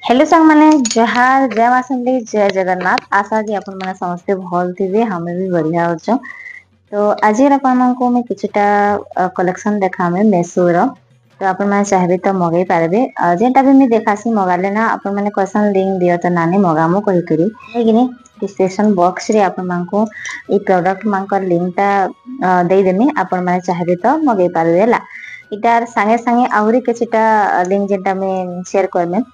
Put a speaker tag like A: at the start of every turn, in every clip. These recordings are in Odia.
A: हेलो संग माने जहार जय मां समली जय जगन्नाथ। आशा कि आपण माने समस्ते भल थिबे, हमें भी बढ़िया होचो। तो आज आपको मैं किछटा कलेक्शन देखामे मेसो रो। तो आपण माने चाहबे तो मगाई पारबे। जेटा भी मैं देखासी मगाले ना आपण माने क्वेश्चन लिंक दियो तो नानी मगामो कहि करी लेकिन डिस्क्रिप्शन बॉक्स रे आपण मानको ई प्रोडक्ट मानकर लिंक ता देई देमी। आपण माने चाहबे तो मगाई पारबे हला। इटार संगे संगे आहुरी किछटा लिंक जेटा मैं शेयर करमे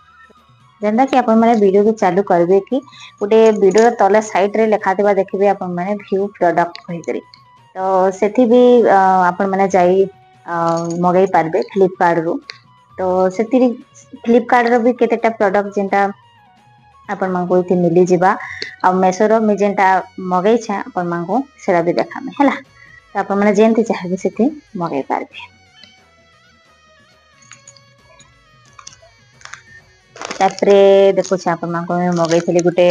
A: जेनता कि आपण माने वीडियो को चालू करबे कि गोटे वीडियो तले साइड रे लिखा थिबा देखबे आपण माने व्यू प्रोडक्ट कहि करी। तो सेठी भी आपण माने जाई मगाई पारबे फ्लिपकार्ट रो। तो सेठी फ्लिपकार्ट रो भी केतेटा प्रोडक्ट जेनता आपण मानको इति मिली जिबा आ मेसो रो मी जेनता मगाई छे आपण मानको सेरा भी देखामे हला। तो आपण माने जेनती चाहबे सेठी मगाई पारबे। तापरे देखो छे आपण मानको मगाई गोटे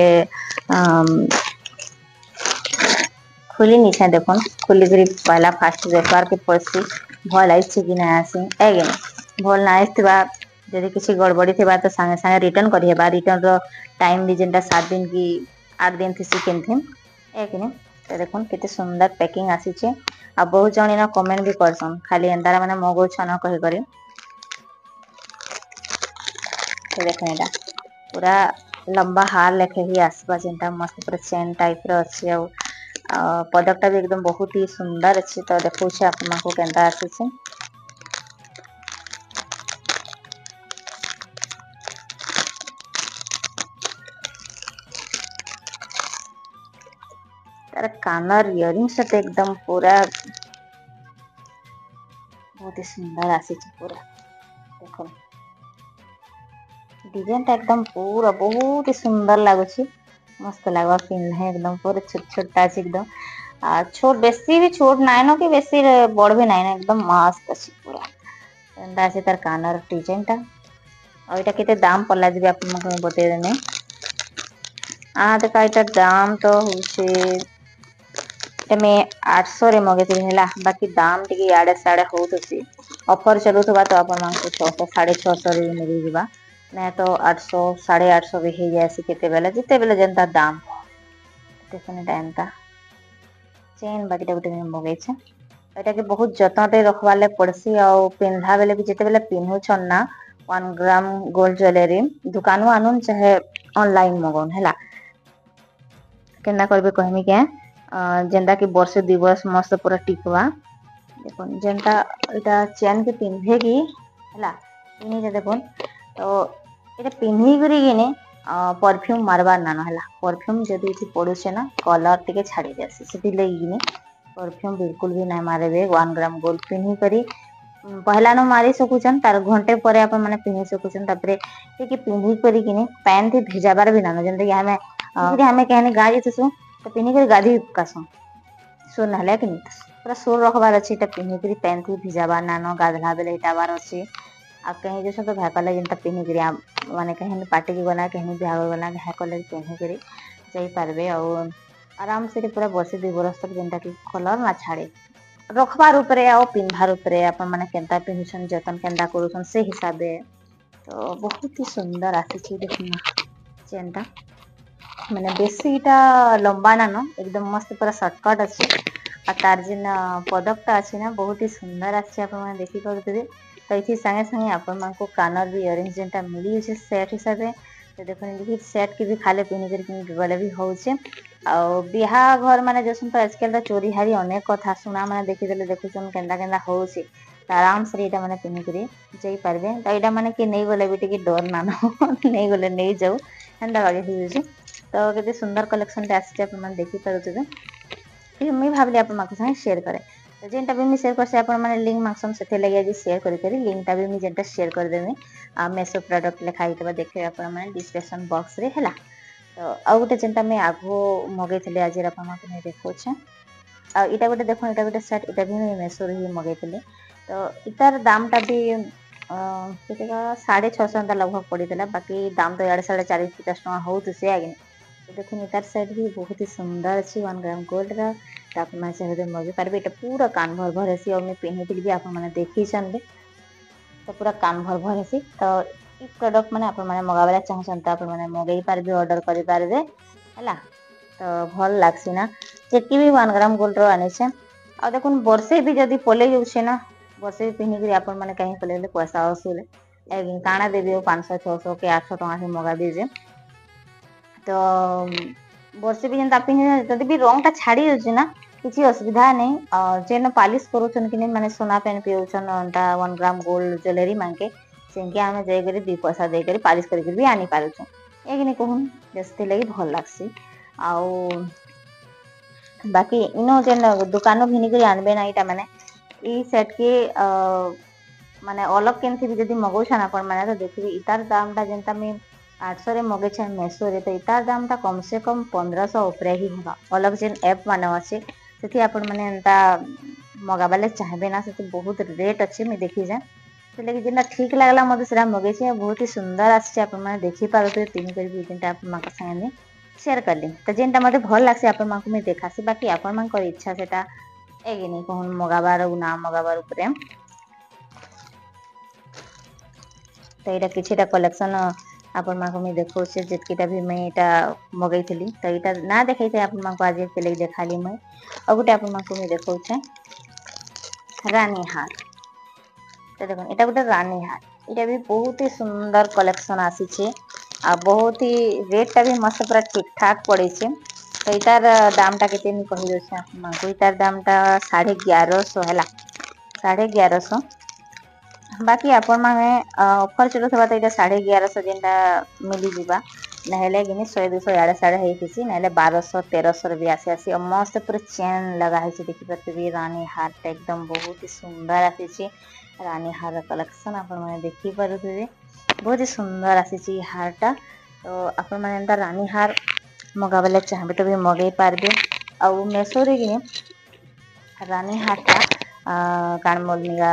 A: खुली निछा देखो खुली करी पहला फास्ट देखबार के पड़सी भल आइछ कि ना आसी एगे भल ना आइथबा जदि किसी गड़बड़ी थिबा तो संगे संगे रिटर्न करिहेबा। रिटर्न रो टाइम भी जेनटा 7 दिन की 8 दिन थी केनथिन एगे तो देखो केते सुंदर पैकिंग आसी छे। आ बहुत जणी ना कमेंट भी करसन खाली एंदारा माने मगो छन कहि करी। तो देखो एटा पूरा लंबा हार लेखे ही आसबा जेनटा मस्त पूरा चेन टाइप रो अछि। प्रोडक्ट भी एकदम बहुत ही सुंदर अच्छी। तो देखो आपण को केनता आसी छे तार कानर इयरिंग्स तो एकदम पूरा बहुत ही सुंदर आसी छे। पूरा देखो डिजाइन ता एकदम पूरा बहुत ही सुंदर लागो छी। मस्त लागबा पिन्हे एकदम पूरा छोट छोट ता एकदम छोट बेसी भी छोट नाइ न कि बेसी बड़ भी नाइ न एकदम मस्त अछि। पूरा एंदा अछि तार कानर डिजाइन ता और एटा केते दाम पड़ला जे आपन को बते देने देखा एटार दाम तो होछे एमे 800 रे मगेती हैला। बाकी दाम टिके याडे साडे होतसी ऑफर चलुथबा तो आपन मानको 600 650 रे मिली जिबा ना तो 800 850 भी हे जायसी केते बेले जिते बेले जनता दाम देखने टाइम ता चेन बाकीटा गोटे मगै छे। एटा के बहुत जतन रे रखवाले पड़सी और पिंधा बेले भी जेते बेले पिन्हु छन ना 1 ग्राम गोल्ड ज्वेलरी दुकान आनुन चाहे ऑनलाइन मगौन हैला केना करबे कहमी के जेंदा कि वर्ष 2 वर्ष मस्त पूरा टिकवा। देखो जेनता एटा चेन के पिन्धे की हैला पिन्ही जे देखो तो एटा पिन्ही करी किने परफ्यूम मारबार नानो हैला। परफ्यूम जदी इति पडुछे ना कलर टिके छाडी जासी सेति लेगिने परफ्यूम बिल्कुल भी ना मारेबे। 1 ग्राम गोल्ड पिन्ही करी पहला न मारी सकुचन तार घंटे परे अपन माने पिन्ही सकुचन। तापरे कि पिन्ही करी किने पैन थी भिजाबार भी नानो जेंते कि हमें कहने गाय जतसु तो पिन्ही करी गाधी कासु सो नहले कि पूरा सोर रखबार अछि। त पिन्ही करी पैन थी भिजाबार नानो गाधला बेले हिटाबार अछि। आ कहीं जैसे तो भापाला जेनता पिन्ही करी माने कहीं पार्टी की गना कहीं बिहाव गना घा कलर पिन्ही करी जाई पारबे और आराम से पूरा वर्ष 2 वर्ष तक जेनता कि कलर ना छाड़े रखबार उपरे और पिन्धार उपरे अपन माने केनता पिन्हुछन जतन केनता करूछन से हिसाबे। तो बहुत ही सुंदर आसी देखना चेनता माने बेसीटा लंबा ना न एकदम मस्त पूरा शॉर्टकट अछि। आ तार जेन प्रोडक्ट अछि ना बहुत ही सुंदर अछि अपन माने देखि पारुथिबे। तो इथि संगे संगे अपन मानको कानर भी इयरिंग्स जेनता मिली छै सेट हिसाबे। तो देखो सेट के भी खाले पिन्ही करी गले भी होउछे और बिहा घर माने जसन तो आजकल चोरी हारी अनेक कथा सुना माने देखि देले देखुछन केनता केनता होउछे आराम से एटा माने पिन्ही करी जाई पारबे। तो एटा माने कि नै गले भी टिके डर नानो नै गले नै जाऊ एंदा बागे हिउजी। तो केते सुंदर कलेक्शन टे आसी अपन माने देखि पारुथिबे। फिर मैं भाबली अपन माको संगे शेयर करे तो जेनटा भी मैं शेयर करसे अपन माने लिंक मांगसन सेथे लगे आज शेयर करी करी लिंक टा भी मैं जेनटा शेयर कर देबे। आ मेसो प्रोडक्ट लिखा हितबा देखे अपन माने डिस्क्रिप्शन बॉक्स रे हैला। तो आ गोटे जेनता मैं आगो मगैथले आज अपन माको नै देखौ छै आ इटा गोटे देखो इटा गोटे सेट इटा भी मैं मेसो रे ही मगैथले। तो इतार दाम टा भी केतेका 650 एंता लगभग पड़ीदेला। बाकी दाम तो याडे साडे 40 50 टका होउतसे आगे। तो देखो तार सेट भी बहुत ही सुंदर अछि 1 ग्राम गोल्ड रा तो आप माने चाहे मगे पारबे। एटा पूरा कान भर भर हेसी और मैं पिन्ही भी आप माने देखि छन बे तो पूरा कान भर भर हेसी। तो ଇ ପ୍ରଡକ୍ଟ ମାନେ ଆପଣ ମାନେ ମଗାବାରେ ଚାହୁଁଛନ୍ତି ତ ଆପଣ ମାନେ ମଗେଇ ପାରିବେ, ଅର୍ଡର କରିପାରିବେ ହେଲା। ତ ଭଲ ଲାଗ୍ସି ନା, ଯେତିକି ବି 1 ଗ୍ରାମ ଗୋଲ୍ଡର ଆଣିଛେ। ଆଉ ଦେଖୁନ୍ ବର୍ଷେ ବି ଯଦି ପଲେଇ ଯାଉଛେ ନା, ବର୍ଷେ ବି ପିନ୍ଧିକିରି ଆପଣ ମାନେ କାହିଁ ପଲେଇଲେ ପଇସା ଅସୁଲ କାଣା ଦେବି ଆଉ 500 600 କି 800 ଟଙ୍କା ମଗାବି ଯେ ତ ବର୍ଷେ ବି ଯେନ୍ତା ପିନ୍ଧି ଯଦି ବି ରଙ୍ଗ ଟା ଛାଡି ଯାଉଛି ନା କିଛି ଅସୁବିଧା ନାହିଁ। ଯେନ ପାଲିସ କରୁଛନ୍ କି ମାନେ ସୁନା ପେନ୍ ପିଉଛନ୍ 1 ଗ୍ରାମ ଗୋଲ୍ଡ ଜୁଏଲେରୀ ମାଙ୍କେ ସେଙ୍କେ ଆମେ ଯାଇକରି 2 ପଇସା ଦେଇକରି ପାଲିସ କରିକି ବି ଆଣି ପାରୁଛୁ। ଏଇକିନି କହୁନ୍ ସେଥିଲାଗି ଭଲ ଲାଗ୍ସି। ଆଉ ବାକି ଇନ ଯେନ୍ ଦୋକାନ ଘିନିକରି ଆଣିବେ ନା ଏଇଟା ମାନେ ଇ ସେଟ୍ କି ମାନେ ଅଲଗ କେମିତି ବି ଯଦି ମଗଉଛନ୍ ଆପଣ ମାନେ ତ ଦେଖିବି ଇତାର ଦାମ ଟା ଯେନ୍ତା ମୁଇଁ 800 ରେ ମଗେଇଛେ ମେସୋରେ, ତ ଇତାର ଦାମ ଟା କମ ସେ କମ 1500 ଉପରେ ହିଁ ହେବା। ଅଲଗ ଯେନ୍ ଏପ୍ ମାନେ ଅଛି ସେଠି ଆପଣ ମାନେ ଏନ୍ତା ମଗାବାଲେ ଚାହିଁବେ ନା, ସେଠି ବହୁତ ରେଟ୍ ଅଛି ମୁଇଁ ଦେଖିଛେଁ। ସେଥିଲାଗି ଯେନ୍ଟା ଠିକ ଲାଗିଲା ମତେ ସେଟା ମଗେଇଛେ। ବହୁତ ହି ସୁନ୍ଦର ଆସିଛି, ଆପଣ ମାନେ ଦେଖିପାରୁଥିବେ ପିନ୍ଧି କରିକି ଯେନ୍ଟା ଆପଣ ମାନଙ୍କ ସାଙ୍ଗେ ସେୟାର କଲି। ତ ଯେନ୍ଟା ମତେ ଭଲ ଲାଗ୍ସି ଆପଣ ମାନଙ୍କୁ ମୁଇଁ ଦେଖାସି, ବାକି ଆପଣ ମାନଙ୍କର ଇଚ୍ଛା ସେଟା ଏଇକିନି କହୁନ୍ ମଗାବାର ନା ମଗାବାର ଉପରେ। ତ ଏଇଟା କିଛିଟା କଲେକ୍ସନ ଆପଣ ମାନଙ୍କୁ ମୁଇଁ ଦେଖଉଛି, ଯେତକିଟା ବି ମୁଇଁ ଏଇଟା ମଗେଇଥିଲି। ତ ଏଇଟା ନା ଦେଖେଇଥାଏ ଆପଣ ମାନଙ୍କୁ ଆଜି ଦେଖାଲି ମୁଇଁ। ଆଉ ଗୋଟେ ଆପଣ ମାନଙ୍କୁ ମୁଇଁ ଦେଖଉଛେ ରାନୀ ହାର। ତ ଦେଖ ଏଇଟା ଗୋଟେ ରାନୀ ହାର, ଏଇଟା ବି ବହୁତ ହି ସୁନ୍ଦର କଲେକ୍ସନ ଆସିଛି। ଆଉ ବହୁତ ହି ରେଟ୍ ଟା ବି ମସ୍ତ ପୁରା ଠିକ ଠାକ୍ ପଡିଛି। ତ ଏଇଟାର ଦାମ ଟା କେତେ ମୁଁ କହିଦଉଛି ଆପଣଙ୍କୁ। ଏଇଟାର ଦାମ ଟା 1150 ହେଲା। 1150। ବାକି ଆପଣ ମାନେ ଅଫର ଚଲୁଥିବା ତ ଏଇଟା 1150 ଯେନ୍ଟା ମିଲିଯିବା। ନହେଲେ କିନି 100 200 ଇଆଡେ ସିଆଡେ ହେଇଥିସି, ନହେଲେ 1200 1300 ବି ଆସି ମସ୍ତ ପୁରା ଚେନ୍ ଲଗା ହେଇଛି ଦେଖିପାରୁଥିବେ। ରାନୀ ହାର ଟା ଏକଦମ ବହୁତ ହି ସୁନ୍ଦର ଆସିଛି। ରାନୀ ହାର କଲେକ୍ସନ ଆପଣ ମାନେ ଦେଖି ପାରୁଥିବେ। ବହୁତ ହି ସୁନ୍ଦର ଆସିଛି ଏଇ ହାର ଟା। ତ ଆପଣ ମାନେ ଏନ୍ତା ରାନୀ ହାର ମଗାବାଲେ ଚାହିଁବେ ତ ବି ମଗେଇ ପାରିବେ। ଆଉ ମେସୋରେ କି ରାନୀ ହାରଟା କାଣ ବୋଲନିଗା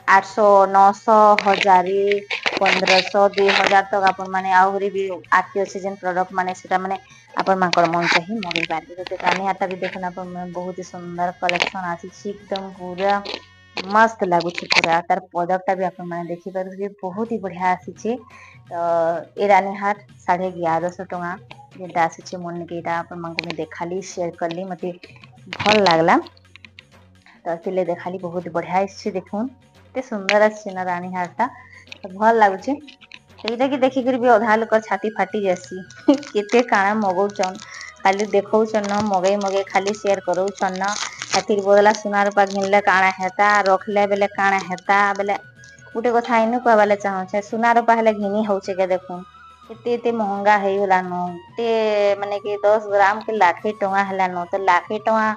A: 800 900 1000 1500 2000 ତକ ଆପଣ ମାନେ ଆହୁରି ବି ଆଗକେ ଅଛି ଯେନ୍ ପ୍ରଡକ୍ଟ ମାନେ ସେଟା ମାନେ ଆପଣ ମାନଙ୍କର ମନ ଚାହିଁ ମଗେଇ ପାରିବେ। ରାନୀ ହାରଟା ବି ଦେଖୁନ ଆପଣ ବହୁତ ହି ସୁନ୍ଦର କଲେକ୍ସନ ଆସିଛି। ଏକଦମ ପୁରା ମସ୍ତ ଲାଗୁଛି ପୁରା। ତାର ପଦକ ଟା ବି ଆପଣ ମାନେ ଦେଖିପାରୁଥିବେ ବହୁତ ହି ବଢିଆ ଆସିଛି। ତ ଏ ରାନୀ ହାର 1150 ଟଙ୍କା। ଯେନ୍ଟା ଆସିଛି ମନିକେ ଏଇଟା ଆପଣ ମାନଙ୍କୁ ମୁଁ ଦେଖାଲି ସେୟାର କଲି ମତେ ଭଲ ଲାଗଲା। ତ ଥିଲେ ଦେଖାଲି ବହୁତ ବଢିଆ ଆସିଛି ଦେଖୁନ। ଏତେ ସୁନ୍ଦର ଆସିଛି ନା ରାଣୀ ହାର ଟା ଭଲ ଲାଗୁଛି। ସେଇଟା କି ଦେଖିକରି ବି ଅଧା ଲୋକ ଛାତି ଫାଟି ଯାଇସି କେତେ କାଣା ମଗଉଛନ୍। ଖାଲି ଦେଖଉଛନ ନା ମଗେଇ ମଗେଇ ଖାଲି ସେୟାର କରଉଛନ ନା। ହେତିର୍ ବଦଲା ସୁନ ରୂପା ଘିନଲେ କାଣା ହେତା ରଖିଲେ ବେଲେ କାଣା ହେତା ବେଲେ ଗୋଟେ କଥା ଏଇନୁ କହିବାଲେ ଚାହୁଁଛେ ସୁନା ରୂପା ହେଲେ ଘିନି ହଉଛି କି ଦେଖୁନ। ଏତେ ଏତେ ମହଙ୍ଗା ହେଇଗଲାନ ଏତେ ମାନେ କି 10 ଗ୍ରାମ କି ଲାଖେ ଟଙ୍କା ହେଲାନ ତ ଲାଖେ ଟଙ୍କା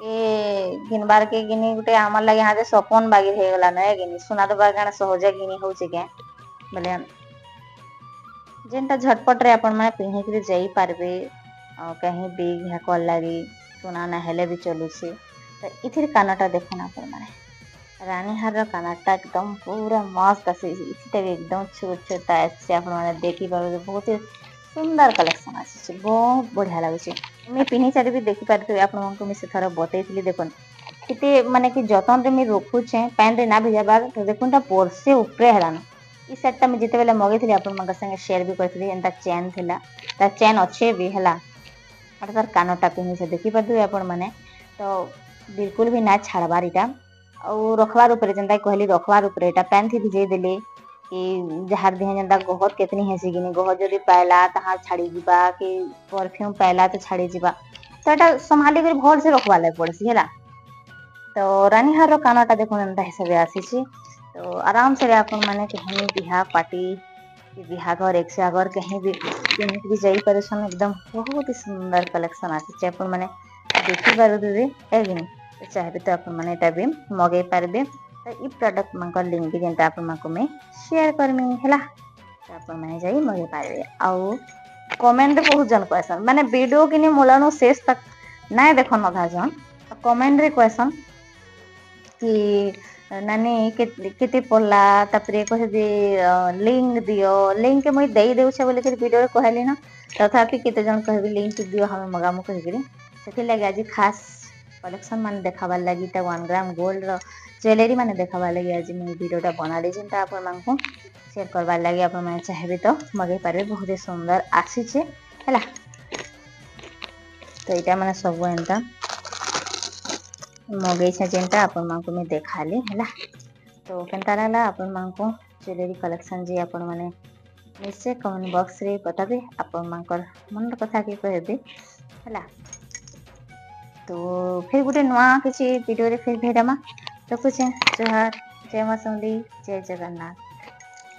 A: ଏ ଘିନବାର କେ କିନି ଗୋଟେ ଆମର ଲାଗି ହା ସପନ ବାଗିର ହେଇଗଲା ନ କି ସୁନା ଦବା କାଣ ସହଜେ କିଣି ହଉଛି କେ ବୋଲେ ଯେନ୍ଟା ଝଟପଟ ରେ ଆପଣ ମାନେ ପିନ୍ଧିକିରି ଯାଇପାରିବେ। ଆଉ କାହିଁ ବି କଲ ଲାଗି ସୁନା ନ ହେଲେ ବି ଚଲୁଛି। ତ ଏଥିର କାନଟା ଦେଖୁନ ଆପଣ ମାନେ। ରାଣୀ ହାର କାନରଟା ଏକଦମ ପୁରା ମସ୍ତ ଆସିଛି ଏଟା ବି ଏକଦମ ଛୋଟ ଛୋଟ ଆସିଛି ଆପଣ ମାନେ ଦେଖିପାରୁଥିବେ ବହୁତ ସୁନ୍ଦର କଲେକ୍ସନ ଆସିଛି ବହୁତ ବଢିଆ ଲାଗୁଛି। ମୁଇଁ ପିନ୍ଧି ସାରି ବି ଦେଖିପାରୁଥିବେ ଆପଣଙ୍କୁ ମୁଁ ସେଥର ବତେଇଥିଲି ଦେଖୁନ। କେତେ ମାନେ କି ଯତନରେ ମୁଇଁ ରଖୁଛେ ପାନ ରେ ନା ଭିଜାବାର ଦେଖୁନ ତା ବର୍ଷେ ଉପରେ ହେଲାନ। ଏଇ ସେଟ ଟା ମୁଁ ଯେତେବେଳେ ମଗେଇଥିଲି ଆପଣଙ୍କ ସାଙ୍ଗେ ସେୟାର ବି କରିଥିଲି ଏନ୍ତା ଚେନ୍ ଥିଲା। ତା ଚେନ୍ ଅଛେ ବି ହେଲା। ଆଉ ତାର କାନଟା ପିନ୍ଧିଛେ ଦେଖିପାରୁଥିବେ ଆପଣ ମାନେ ତ ବିଲକୁଲ ବି ନା ଛାଡବାର ଏଇଟା। ଆଉ ରଖବାର ଉପରେ ଯେନ୍ତା କହିଲି ରଖବାର ଉପରେ ଏଇଟା ପ୍ୟାନ୍ ଥି ଭିଜେଇ ଦେଲେ କି ଯାହାର ଦିହ ଯେନ୍ତା ଗହର କେତନି ହେସି କିନି ଗହର ଯଦି ପାଇଲା ତାହା ଛାଡିଯିବା କି ପରଫ୍ୟୁମ ପାଇଲା ତ ଛାଡିଯିବା ତ ଏଟା ସମ୍ଭାଳି କରି ଭଲ ସେ ରଖବା ଲାଗି ପଡସି ହେଲା। ତ ରାନୀ ହାର ର କାନଟା ଦେଖୁନ ଏନ୍ତା ହିସାବରେ ଆସିଛି। ତ ଆରାମ ସେ ଆପଣ ମାନେ କେହି ବିହା ପାର୍ଟି ବିହାଘର ଏକୋ କହିଁ ବି କେମିତି ବି ଯାଇପାରୁଛନ୍ ଏକଦମ ବହୁତ ହି ସୁନ୍ଦର କଲେକ୍ସନ ଆସିଛି ଆପଣ ମାନେ ଦେଖିପାରୁଥିବେ ଏଇକିନି ଚାହିଁବେ ତ ଆପଣ ମାନେ ଏଟା ବି ମଗେଇ ପାରିବେ। ତ ଇ ପ୍ରଡକ୍ଟ ମାନଙ୍କ ଲିଙ୍କ ବି ଯେନ୍ତା ଆପଣଙ୍କୁ ମୁଇଁ ସେୟାର କରିମି ହେଲା। ଆପଣ ମାନେ ଯାଇ ମଗେଇ ପାରିବେ ଆଉ କମେଣ୍ଟରେ ବହୁତ ଜଣ କହିସନ୍ ମାନେ ଭିଡିଓ କିନି ମୂଳନୁ ଶେଷ ତକ ନାଇଁ ଦେଖନ ଅଧା ଜଣ କମେଣ୍ଟରେ କହେସନ୍ କି ନାନୀ କେତେ ପଡଲା ତାପରେ କହିବେ ଲିଙ୍କ ଦିଅ ଲିଙ୍କ ମୁଇଁ ଦେଇ ଦଉଛେ ବୋଲିକରି ଭିଡିଓରେ କହିଲି ନା ତଥାପି କେତେ ଜଣ କହିବେ ଲିଙ୍କ ଦିଅ ଆମେ ମଗାମୁ କହିକିରି ସେଥିରଲାଗି ଆଜି ଖାସ୍ କଲେକ୍ସନ ମାନେ ଦେଖାବାର ଲାଗି ଟା 1 ଗ୍ରାମ ଗୋଲ୍ଡ ର ଜୁଏଲେରୀ ମାନେ ଦେଖାବାର ଲାଗି ଆଜି ମୁଁ ଭିଡିଓ ଟା ବନାଲି ଯେନ୍ଟା ଆପଣ ମାନଙ୍କୁ सेयर करवार लगे आप चाहिए तो मगे पारे बहुत ही सुंदर आसी है। तो यहाँ मैंने सब एंता मगे जेनटा आपण मानक मुझे देखाली है। तो केनता लगला आपण मानक ज्वेलरी कलेक्शन जी आपण मैंने निश्चय कमेंट बॉक्स रे बताबे आपण मानकर मन कथा के कहबे है। तो फिर गोटे नुआ किसी वीडियो रे फिर भेटमा रखुचे। जोहार, जय मां समली, जय जगन्नाथ।